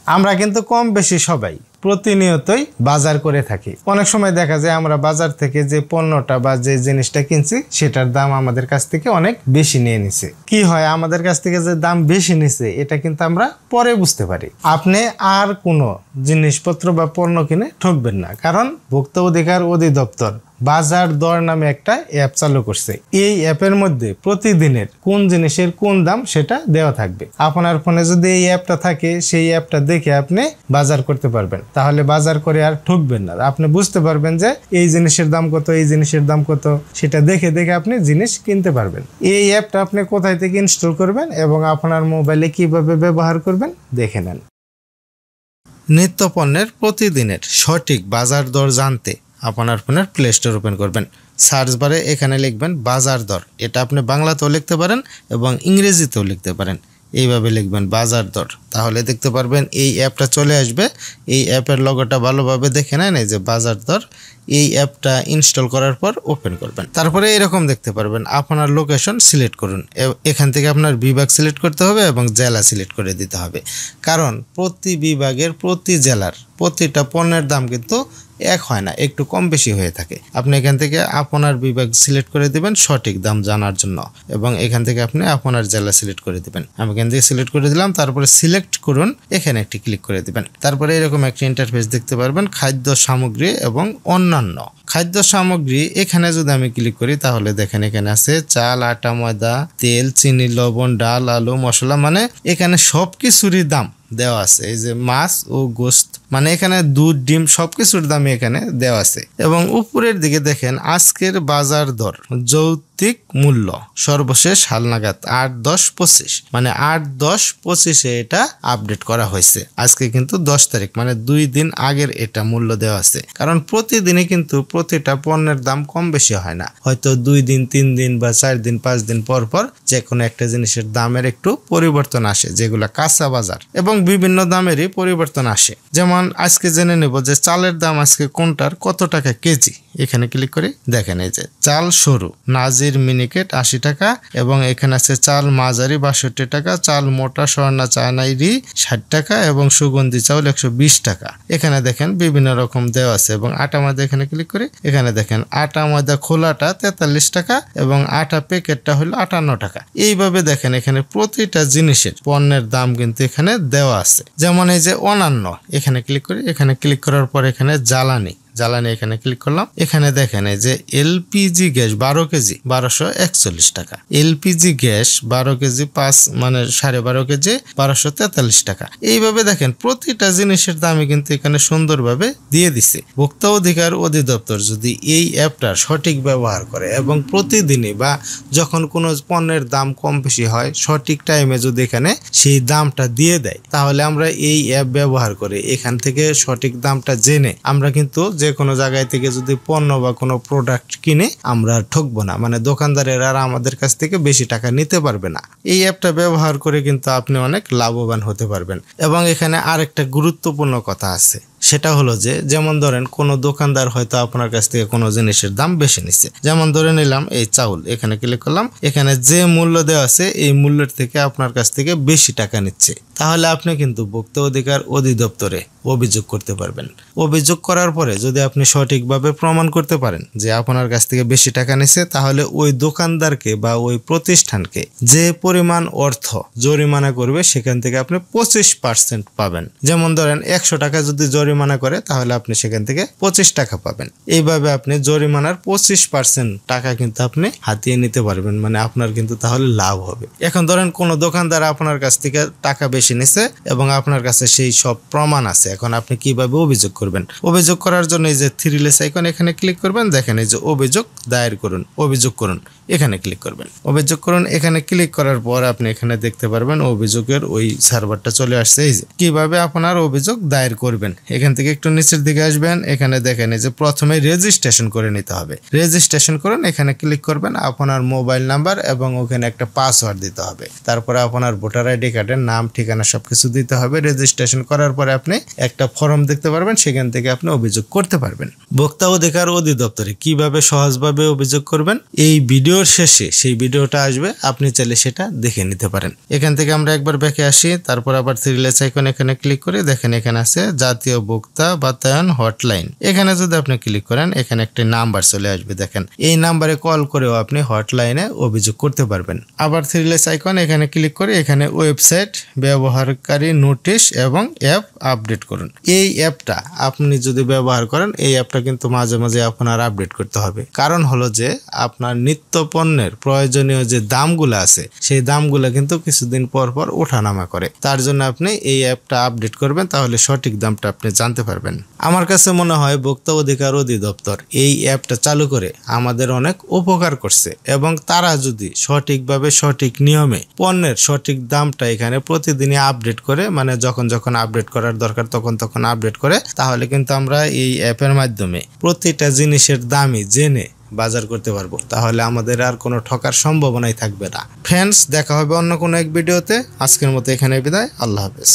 আমরা কিন্তু কম বেশি সবাই প্রতিনিয়তই বাজার করে থাকি। অনেক সময় দেখা যায় আমরা বাজার থেকে যে পণ্যটা বা যে জিনিসটা কিনছি সেটার দাম আমাদের কাছ থেকে অনেক বেশি নিয়ে নিছে। কি হয়, আমাদের কাছ থেকে যে দাম বেশি নিছে এটা কিন্তু আমরা পরে বুঝতে পারি। আপনি আর কোনো জিনিসপত্র বা পণ্য কিনে ঠকবেন না, কারণ ভোক্তা অধিকার অধিদপ্তর বাজার দর নামে একটা অ্যাপ চালু করছে। এই অ্যাপের মধ্যে প্রতিদিনের কোন জিনিসের কোন দাম সেটা দেওয়া থাকবে। আপনার ফোনে যদি এই অ্যাপটা থাকে, সেই অ্যাপটা দেখে আপনি বাজার করতে পারবেন। তাহলে বাজার করে আর ঠকবেন না। আপনি বুঝতে পারবেন যে এই জিনিসের দাম কত, এই জিনিসের দাম কত, সেটা দেখে দেখে আপনি জিনিস কিনতে পারবেন। এই অ্যাপটা আপনি কোথায় থেকে ইনস্টল করবেন এবং আপনার মোবাইলে কিভাবে ব্যবহার করবেন দেখে নেন। নিত্য পণ্যের প্রতিদিনের সঠিক বাজার দর জানতে আপনার ফোনের প্লে স্টোর ওপেন করবেন। সার্চ বারে এখানে লিখবেন বাজার দর। এটা আপনি বাংলাতেও লিখতে পারেন এবং ইংরেজিতেও লিখতে পারেন। এইভাবে লিখবেন বাজার দর, তাহলে দেখতে পারবেন এই অ্যাপটা চলে আসবে। এই অ্যাপের লোগোটা ভালোভাবে দেখে নেন, এই যে বাজার দর। এই অ্যাপটা ইনস্টল করার পর ওপেন করবেন। তারপরে এরকম দেখতে পারবেন, আপনার লোকেশন সিলেক্ট করুন। এখান থেকে আপনার বিভাগ সিলেক্ট করতে হবে এবং জেলা সিলেক্ট করে দিতে হবে, কারণ প্রতি বিভাগের প্রতি জেলার প্রতিটা পণ্যের দাম কিন্তু এক হয় না, একটু কম বেশি হয়ে থাকে। আপনি এখান থেকে আপনার বিভাগ সিলেক্ট করে দিবেন সঠিক দাম জানার জন্য, এবং এখান থেকে আপনি আপনার জেলা সিলেক্ট করে দিবেন। আমি এখান থেকে সিলেক্ট করে দিলাম, তারপরে সিলেক্ট করুন, এখানে একটি ক্লিক করে দিবেন। তারপরে এরকম একটি ইন্টারফেস দেখতে পারবেন, খাদ্য সামগ্রী এবং অন্যান্য। খাদ্য সামগ্রী এখানে যদি আমি ক্লিক করি তাহলে দেখেন এখানে আছে চাল, আটা, ময়দা, তেল, চিনি, লবণ, ডাল, আলু, মশলা, মানে এখানে সব কিছুরই দাম দেওয়া আছে। এই যে মাছ ও গোস্ত, মানে এখানে দুধ, ডিম সবকিছুর দামই এখানে দেওয়া আছে। এবং উপরের দিকে দেখেন আজকের বাজার দর যৌক্তিক মূল্য সর্বশেষ হালনাগাদ 8-10-25, মানে 8-10-25-এ এটা আপডেট করা হয়েছে। আজকে কিন্তু 10 তারিখ, মানে 2 দিন আগের এটা মূল্য দেওয়া আছে। কারণ প্রতিদিনই কিন্তু প্রতিটা পণ্যের দাম কম বেশি হয় না, হয়তো 2 দিন 3 দিন বা 4 দিন 5 দিন পর পর যে কোনো একটা জিনিসের দামের একটু পরিবর্তন আসে, যেগুলা কাঁচা বাজার, এবং বিভিন্ন দামেরই পরিবর্তন আসে। যেমন আজকে জেনে নেব যে চালের দাম আজকে কোনটার কত টাকা কেজি। এখানে ক্লিক করে দেখেন এই যে চাল সরু নাজির মিনিকেট 80 টাকা, এবং এখানে আছে চাল মাঝারি 62 টাকা, চাল মোটা স্বর্ণা চায়নাইরি 60 টাকা, এবং সুগন্ধি চাউল 120 টাকা। এখানে দেখেন বিভিন্ন রকম দেওয়া আছে। এবং আটা ময়দা এখানে ক্লিক করে এখানে দেখেন আটা ময়দা খোলাটা 43 টাকা এবং আটা প্যাকেটটা হলো 58 টাকা। এইভাবে দেখেন এখানে প্রতিটা জিনিসের পণ্যের দাম কিন্তু এখানে দেওয়া আছে। যেমন এই যে অন্যান্য, এখানে ক্লিক করি। এখানে ক্লিক করার পর এখানে জ্বালানি এখানে ক্লিক করলাম। এখানে দেখেন এই যে এলপিজি গ্যাস 12 কেজি 1241 টাকা, এলপিজি গ্যাস 12 কেজি 5 মানে 12.5 কেজি 1243 টাকা। এইভাবে দেখেন প্রতিটা জিনিসের দামই কিন্তু এখানে সুন্দরভাবে দিয়ে দিছে। ভোক্তা অধিকার অধিদপ্তর যদি এই অ্যাপটার সঠিক ব্যবহার করে এবং প্রতিদিনই বা যখন কোনো পণ্যের দাম কম বেশি হয় সঠিক টাইমে যদি এখানে সেই দামটা দিয়ে দেয়, তাহলে আমরা এই অ্যাপ ব্যবহার করে এখান থেকে সঠিক দামটা জেনে আমরা কিন্তু যে কোনো জায়গায় থেকে যদি পণ্য বা কোনো প্রোডাক্ট কিনে আমরা ঠকবো না, মানে দোকানদারেরা আর আমাদের কাছ থেকে বেশি টাকা নিতে পারবে না। এই অ্যাপটা ব্যবহার করে কিন্তু আপনি অনেক লাভবান হতে পারবেন। এবং এখানে আরেকটা গুরুত্বপূর্ণ কথা আছে, সেটা হলো যে যেমন ধরেন কোনো দোকানদার হয়তো আপনার কাছ থেকে কোনো জিনিসের দাম বেশি নিচ্ছে। যেমন ধরে নিলাম এই চাউল, এখানে ক্লিক করলাম। এখানে যে মূল্য দেওয়া আছে এই মূল্যের থেকে আপনার কাছ থেকে বেশি টাকা নিচ্ছে, তাহলে আপনি কিন্তু ভোক্তা অধিকার অধিদপ্তরে অভিযোগ করতে পারবেন। অভিযোগ করার পরে যদি আপনি সঠিকভাবে প্রমাণ করতে পারেন যে আপনার কাছ থেকে বেশি টাকা নিচ্ছে, তাহলে ওই দোকানদারকে বা ওই প্রতিষ্ঠানকে যে পরিমাণ অর্থ জরিমানা করবে সেখান থেকে আপনি 25% পাবেন। যেমন ধরেন 100 টাকা যদি জরিমানা করে তাহলে আপনি সেখান থেকে 25 টাকা পাবেন। এইভাবে আপনি জরিমানার 25% টাকা কিন্তু আপনি হাতিয়ে নিতে পারবেন, মানে আপনার কিন্তু তাহলে লাভ হবে। এখন ধরেন কোনো দোকানদার আপনার কাছ থেকে টাকা বেশি নিছে এবং আপনার কাছে সেই সব প্রমাণ আছে, এখন আপনি কিভাবে অভিযোগ করবেন? অভিযোগ করার জন্য এই যে 3 লেস আইকন এখানে ক্লিক করবেন। দেখেন এই যে অভিযোগ দায়ের করুন, অভিযোগ করুন, এখানে ক্লিক করবেন। অভিযোগ করুন, এখানে ক্লিক করার পর আপনি এখানে দেখতে পারবেন অভিযোগের ওই সার্ভারটা চলে আসছে। এই যে কিভাবে আপনার অভিযোগ দায়ের করবেন, এখান থেকে একটু নিচের দিকে আসবেন। এখানে দেখেন এই যে প্রথমে রেজিস্ট্রেশন করে নিতে হবে। রেজিস্ট্রেশন করুন, এখানে ক্লিক করবেন। আপনার মোবাইল নাম্বার এবং ওখানে একটা পাসওয়ার্ড দিতে হবে। তারপরে আপনার ভোটার আইডি কার্ডের নাম ঠিকানা ঠিকানা সবকিছু দিতে হবে। রেজিস্ট্রেশন করার পরে আপনি একটা ফর্ম দেখতে পারবেন, সেখান থেকে আপনি অভিযোগ করতে পারবেন। ভোক্তা অধিকার অধিদপ্তরে কিভাবে সহজভাবে অভিযোগ করবেন এই ভিডিওর শেষে সেই ভিডিওটা আসবে, আপনি চাইলে সেটা দেখে নিতে পারেন। এখান থেকে আমরা একবার ব্যাকে আসি, তারপর আবার থ্রি লেস আইকন এখানে ক্লিক করে দেখেন এখানে আছে জাতীয় ভোক্তা বাতায়ন হটলাইন। এখানে যদি আপনি ক্লিক করেন এখানে একটা নাম্বার চলে আসবে, দেখেন এই নাম্বারে কল করেও আপনি হটলাইনে অভিযোগ করতে পারবেন। আবার থ্রি লেস আইকন এখানে ক্লিক করে এখানে ওয়েবসাইট, ব্যবহারকারী নোটিশ এবং অ্যাপ আপডেট করুন। এই অ্যাপটা আপনি যদি ব্যবহার করেন, এই অ্যাপটা কিন্তু মাঝে মাঝে আপনার আপডেট করতে হবে। কারণ হলো যে আপনার নিত্য পণ্যের প্রয়োজনীয় যে দামগুলো আছে সেই দামগুলো কিন্তু কিছুদিন পর পর ওঠানামা করে। তার জন্য আপনি এই অ্যাপটা আপডেট করবেন, তাহলে সঠিক দামটা আপনি জানতে পারবেন। আমার কাছে মনে হয় ভোক্তা অধিকার অধিদপ্তর এই অ্যাপটা চালু করে আমাদের অনেক উপকার করছে, এবং তারা যদি সঠিকভাবে সঠিক নিয়মে পণ্যের সঠিক দামটা এখানে প্রতিদিনই আপডেট করে, মানে যখন যখন আপডেট করার দরকার তখন আপডেট করে, তাহলে কিন্তু আমরা এই অ্যাপের মাধ্যমে প্রতিটা জিনিসের দামই জেনে বাজার করতে পারবো। তাহলে আমাদের আর কোনো ঠকার সম্ভাবনাই থাকবে না। ফ্রেন্ডস, দেখা হবে অন্য কোনো এক ভিডিওতে। আজকের মতো এখানে বিদায়। আল্লাহ হাফেজ।